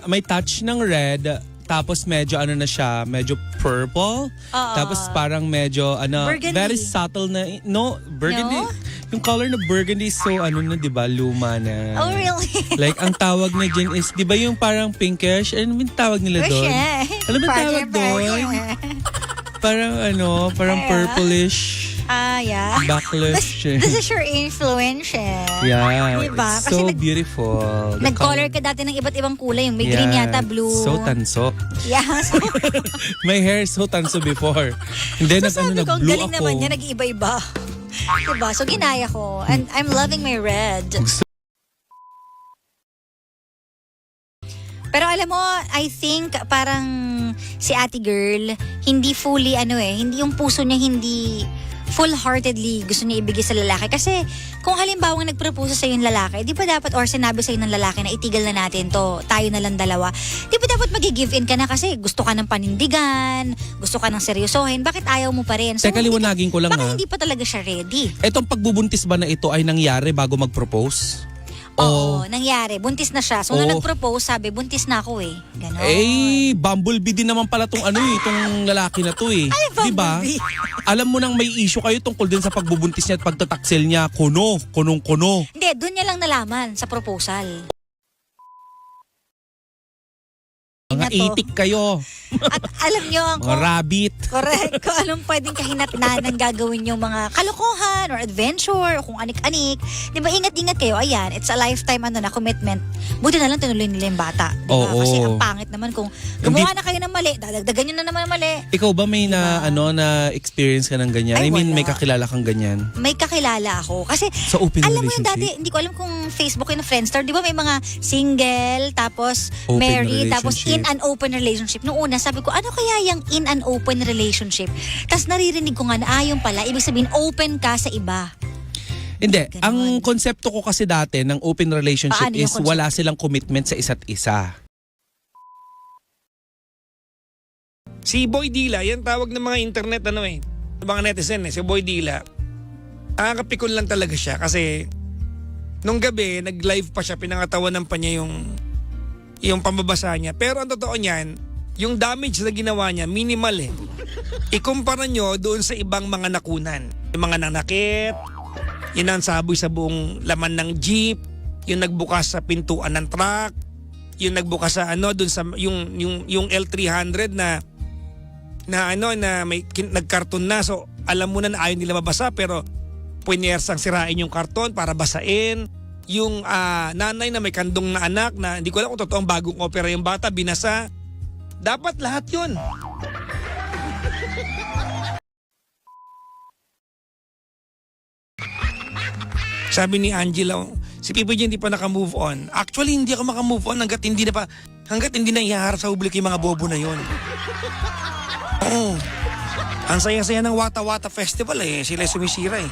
May touch ng red, tapos medyo ano na siya, medyo purple. Tapos parang medyo Burgundy. very subtle na burgundy. No? Yung color na burgundy so na 'di ba, luma na. Oh, really? Like ang tawag na dyan is 'di ba yung parang pinkish? Ano yung tawag nila doon? Ano ba tawag doon? Parang purplish. Yeah. Backlash. This is your influence. Yeah, Diba? it's Kasi so beautiful. The Nag-color color- ka dati ng iba't ibang kulay. Yung may green yata, blue. So tanso. Yeah. So, My hair is so tanso before. And then sabi ko, ang nag-blue galing ako. naman niya, nag-iiba-iba. Diba? So, ginaya ko. And I'm loving my red. Pero alam mo, I think parang si ate girl, hindi fully hindi yung puso niya hindi full-heartedly gusto niya ibigay sa lalaki. Kasi kung halimbawa nagpropose sa'yo yung lalaki, di ba dapat, or sinabi sa'yo ng lalaki na itigil na natin to, tayo na lang dalawa, di ba dapat mag-give in ka na kasi gusto ka ng panindigan, gusto ka ng seryosohin, bakit ayaw mo pa rin? Teka, liwanagin ko lang baka ha. hindi pa talaga siya ready. Etong pagbubuntis ba na ito ay nangyari bago mag-propose? Oo, nangyari. Buntis na siya. So, nung Oo. nag-propose, sabi, buntis na ako eh. Ganon. Bumblebee din naman pala tong itong lalaki na to eh. Ay, Di ba? Bumblebee. Alam mo nang may issue kayo tungkol din sa pagbubuntis niya at pagtataksil niya. Kunong-kuno. Hindi, doon niya lang nalaman sa proposal. Mga Na to. itik kayo. At alam niyo, Mga rabbit. correct, kung anong pwedeng kahinatnan ang gagawin yung mga kalokohan or adventure o kung anik-anik. Di ba, ingat-ingat kayo. Ayan, it's a lifetime na commitment. Buti na lang tinuloy nila yung bata. Di ba? Oo. Kasi ang pangit naman kung gumawa na kayo ng mali, dadagdagan nyo na naman ng mali. Ikaw ba may na experience ka ng ganyan? Ay, I mean, wala. may kakilala kang ganyan? May kakilala ako. Kasi Sa open alam mo yung relationship? dati, hindi ko alam kung Facebook yun, Friendster, di ba may mga single, tapos Open married, tapos relationship. in an open relationship. Noong una, sabi ko, ano kaya yung in an open relationship? Tapos naririnig ko nga na yung pala, ibig sabihin, open ka sa iba. Hindi. Ganon. Ang konsepto ko kasi dati ng open relationship Paano yung is konsepto? wala silang commitment sa isa't isa. Si Boy Dila, yan tawag ng mga internet mga netizen si Boy Dila. Nakakapikon lang talaga siya kasi nung gabi nag-live pa siya, pinangatawanan pa niya yung pambabasa niya. Pero ang totoo niyan, yung damage na ginawa niya minimal eh. Ikumpara nyo doon sa ibang mga nakunan. Yung mga nanakit, yung nansaboy sa buong laman ng jeep, yung nagbukas sa pintuan ng truck, yung nagbukas sa doon sa yung L300 na may nagkarton na, so alam mo na ayaw nila mabasa pero punersang sirain yung karton para basain. Yung nanay na may kandong na anak na hindi ko alam kung totoong bagong opera yung bata, binasa. Dapat lahat yun. Sabi ni Angela, si PPJ hindi pa naka-move on. Actually, hindi ako maka-move on hanggat hindi na ihaharap sa publiko yung mga bobo na yon. Oo. Ang saya-saya ng Wata Wata Festival eh. Sila sumisira eh.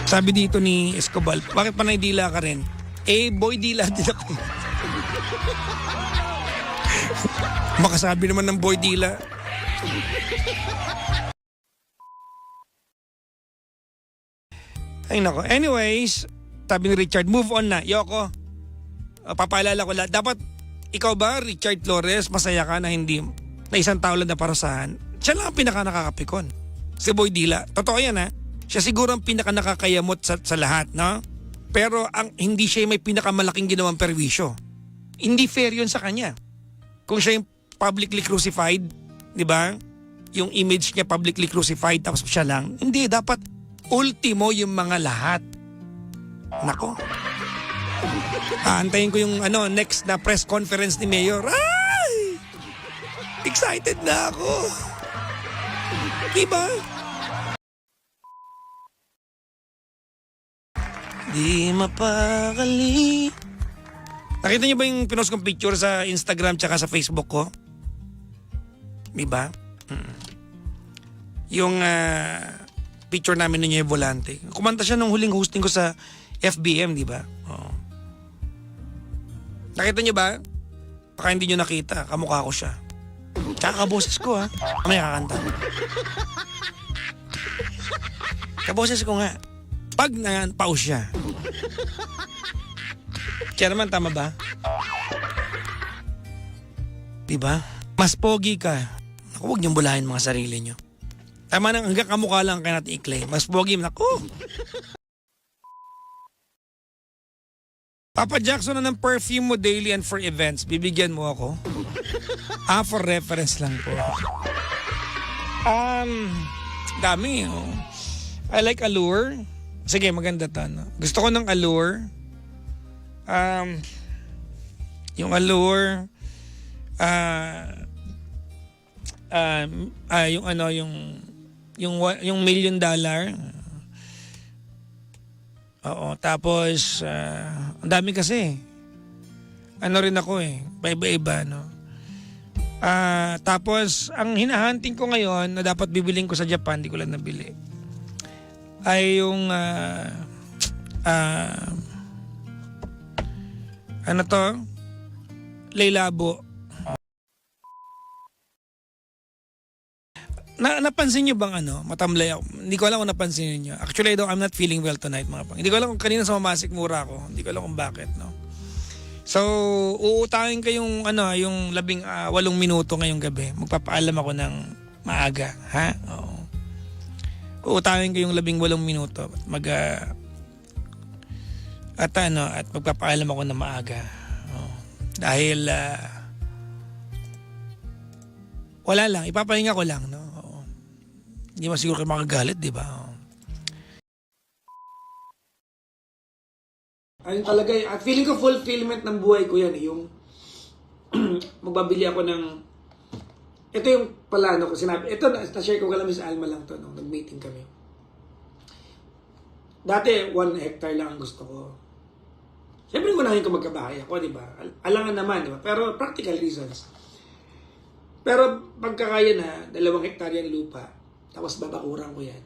Sabi dito ni Escobar, bakit pa naidila ka rin? Boy, dila din ako. Makasabi naman ng boy dila. Ay nako. Anyways, sabi ni Richard, move on na. Yoko, papaalala ko lahat. Dapat, ikaw ba, Richard Flores, masaya ka na hindi, na isang tao lang na parasahan? Siya lang ang pinaka nakakapikon. Si Boy Dila. Totoo yan ha. Siya siguro ang pinaka nakakayamot sa lahat, no? Pero hindi siya may pinakamalaking ginawang perwisyo. Hindi fair yun sa kanya. Kung siya yung publicly crucified, di ba? Yung image niya publicly crucified tapos siya lang. Hindi, dapat ultimo yung mga lahat. Nako. Antayin ko yung next na press conference ni Mayor. Ay! Excited na ako. Diba? Di mapakali. Nakita niyo ba yung pinost kong picture sa Instagram tsaka sa Facebook ko? Diba? Yung picture namin ninyo yung volante. Kumanta siya nung huling hosting ko sa FBM, diba? Oo. Nakita niyo ba? Baka hindi niyo nakita. Kamukha ko siya. Tsaka kaboses ko ha. Mamaya kakanta. Kaboses ko nga. Pag na-pause siya. Chairman, tama ba? Diba? Mas pogi ka. Naku, huwag niyong bulahin mga sarili niyo. Tama nang hanggang kamukha lang kaya natin i-claim. Mas pogi, naku. Papa Jackson, ng perfume mo daily and for events, bibigyan mo ako? For reference lang po. Dami. Oh. I like Allure. Sige, maganda to. No? Gusto ko ng Allure. Yung Allure. Yung ano, yung $1 million. Oo, tapos ang dami kasi. Ano rin ako paiba-iba, no. Tapos ang hinahunting ko ngayon na dapat bibiling ko sa Japan, di ko lang nabili. Ay yung ano to? Laylabo. Napansin niyo bang matamlay ako? Hindi ko alam kung napansin niyo. Actually, I'm not feeling well tonight, mga pang. Hindi ko alam kung kanina sa mamasik mura ako. Hindi ko alam kung bakit, no. So, uutangin ko yung yung 18 minuto ngayong gabi. Magpapaalam ako ng maaga, ha? Oo. Uutangin ko yung 18 minuto at magpapaalam ako ng maaga. Oo. Dahil wala lang, ipapahinga ko lang, no. Hindi masiguro kayo makagalit, di ba? Ayun talaga at feeling ko fulfillment ng buhay ko yan yung magbabili ako ng ito yung plano ko sinabi. Ito na-share ko kala Miss Alma lang to nung nag-meeting kami. Dati 1 hectare lang ang gusto ko. Siyempre unahin ko magkabahay ako, di ba? Alangan naman, di ba? Pero practical reasons. Pero pagkakaya na 2 hektarya ng lupa, tapos babakuran ko yan.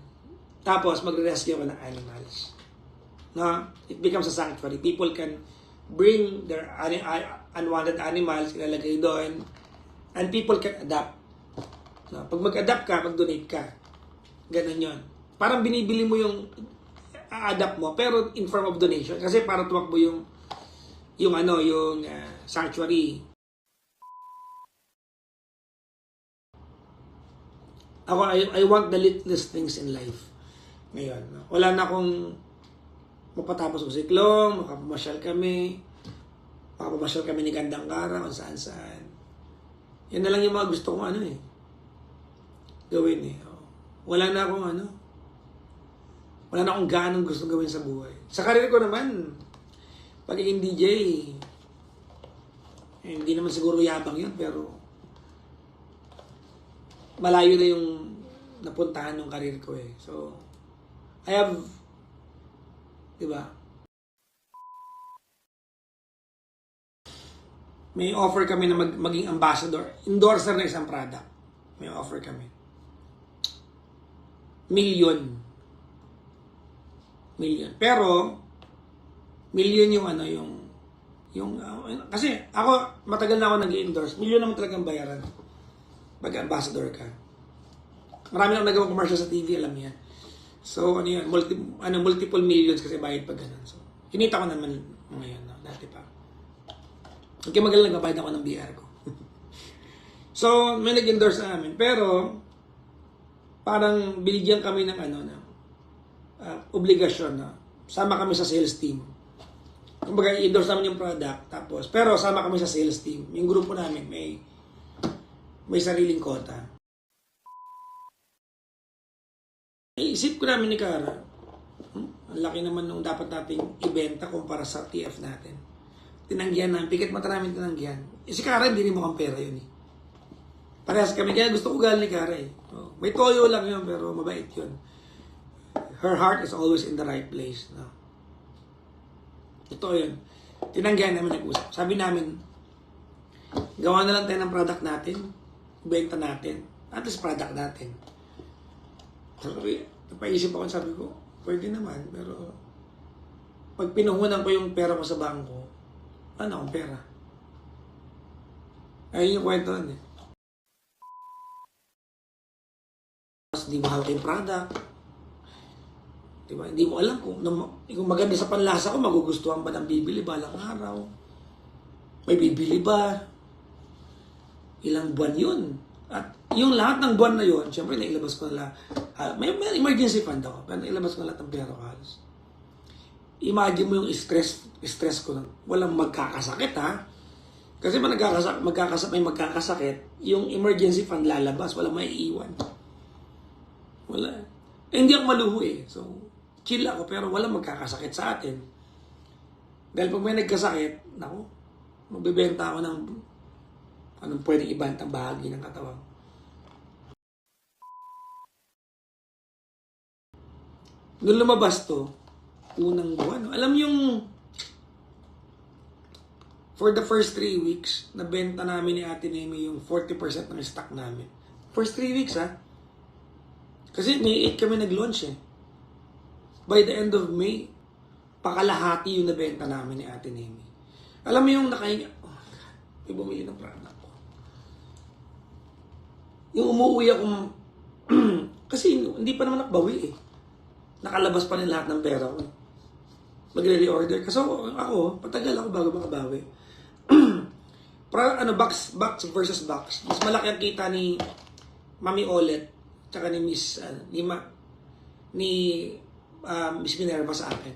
Tapos magre-rescue ko ng animals. No? It becomes a sanctuary. People can bring their unwanted animals, ilalagay doon, and people can adapt. No? Pag mag-adapt ka, mag-donate ka. Ganun yun. Parang binibili mo yung adapt mo, pero in form of donation. Kasi para tumakbo yung sanctuary. Ako, I want the littlest things in life. Ngayon, no? Wala na akong mapatapos ko si Klong, makapamasyal kami ni Gandang Kara, kung saan-saan. Yan na lang yung mga gusto kong gawin Wala na akong ganong gusto gawin sa buhay. Sa karir ko naman, pagiging DJ, hindi naman siguro yabang yun, pero malayo na yung napuntahan ng karir ko So, I have, di ba? May offer kami na maging ambassador, endorser ng isang product. May offer kami. Million. Pero, million yung kasi ako, matagal na ako nag-endorse. Million naman talagang bayaran. Pag-ambassador ka. Marami na nagawang commercial sa TV, alam niya. So, multiple millions kasi bayad pag ganun. So, kinita ko naman ngayon, dati pa. Okay, magalang nagbabayad ako ng BR ko. So, may nag-endorse sa amin. Pero, parang binigyan kami ng obligasyon na sama kami sa sales team. Kumbaga, i-endorse namin yung product. Pero sama kami sa sales team. Yung grupo namin, may sariling kota. Isip ko namin ni Kara, ang laki naman nung dapat nating ibenta kumpara sa TF natin. Tinanggihan namin, pikit mata namin tinanggihan. Si Kara, hindi rin mukhang pera yun Parehas kami, kaya gusto ko galing ni Kara May toyo lang yun, pero mabait yun. Her heart is always in the right place. No? Ito yun. Tinanggihan namin nag-usap. Sabi namin, gawa na lang tayo ng product natin, benta natin, at least product natin. Napaisip ako, sabi ko, pwede naman, pero pag pinuhunan ko yung pera ko sa bangko, ano akong pera? Ayun yung kwento nun Mas di mahal kayong product. Diba? Hindi mo alam kung maganda sa panlasa ko, magugustuhan ba ng bibili balang araw? May bibili ba? Ilang buwan yun? At yung lahat ng buwan na yun, syempre nailabas ko na may emergency fund ako, pero nailabas ko na lahat ng pera ko halos. Imagine mo yung stress ko na walang magkakasakit ha. Kasi may magkakasakit, yung emergency fund lalabas, walang maiiwan. Wala. Hindi ako maluho eh. So, chill ako pero walang magkakasakit sa atin. Dahil pag may nagkasakit, naku, magbebenta ako ng anong pwedeng ibantang bahagi ng katawan. Nung lumabas to, unang buwan, alam yung for the first 3 weeks, nabenta namin ni Ate Nemi yung 40% ng stock namin. First 3 weeks ha. Kasi May 8 kami nag-launch eh. By the end of May, pakalahati yung nabenta namin ni Ate Nemi. Alam mo yung nakahinga, may bumili ng product ko. Yung umuwi ako, kasi hindi pa naman nakbawi eh. Nakalabas pa rin lahat ng pera ko. Magre-reorder. Kasi ako, patagal ako bago makabawi. Box versus box. Mas malaki ang kita ni Mami Olet tsaka ni Miss Miss Minerva sa akin.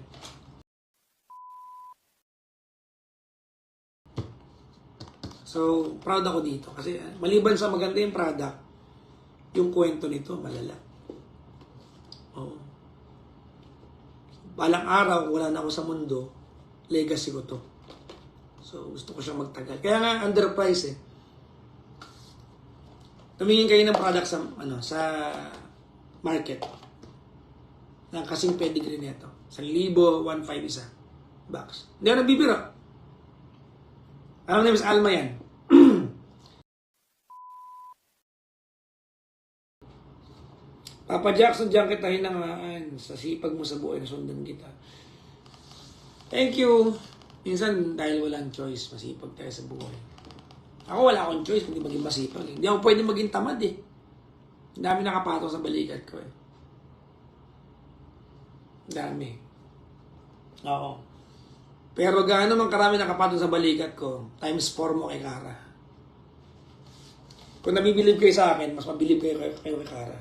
So, proud ako dito. Kasi maliban sa maganda yung product, yung kwento nito, malala. Oo. Balang araw, wala na ako sa mundo, legacy ko to. So, gusto ko siyang magtagal. Kaya nga, underpriced eh. Tumingin kayo ng product sa market. Na kasing pedigree nito. 1,000, 1,500 isa. Box. Hindi ako nabibiro. Alam na Miss Alma yan. Papa Jackson, diyan kita hinangaan. Sa sipag mo sa buhay, nasundan kita. Thank you. Minsan, dahil walang choice, masipag tayo sa buhay. Ako wala akong choice, kundi maging masipag. Hindi ako pwede maging tamad eh. Ang dami nakapatok sa balikat ko eh. Ang dami. Oo. Pero gaano man karami nakapatok sa balikat ko, times 4 mo kay Kara. Kung nabibilib kayo sa akin, mas mabilib kayo kay Kara.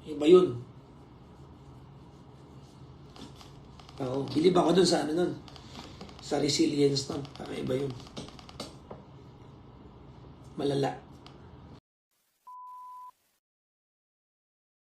Iba yun. Oo, bilib ako dun sa nun. Sa resilience nun. Kakaiba yun. Malala.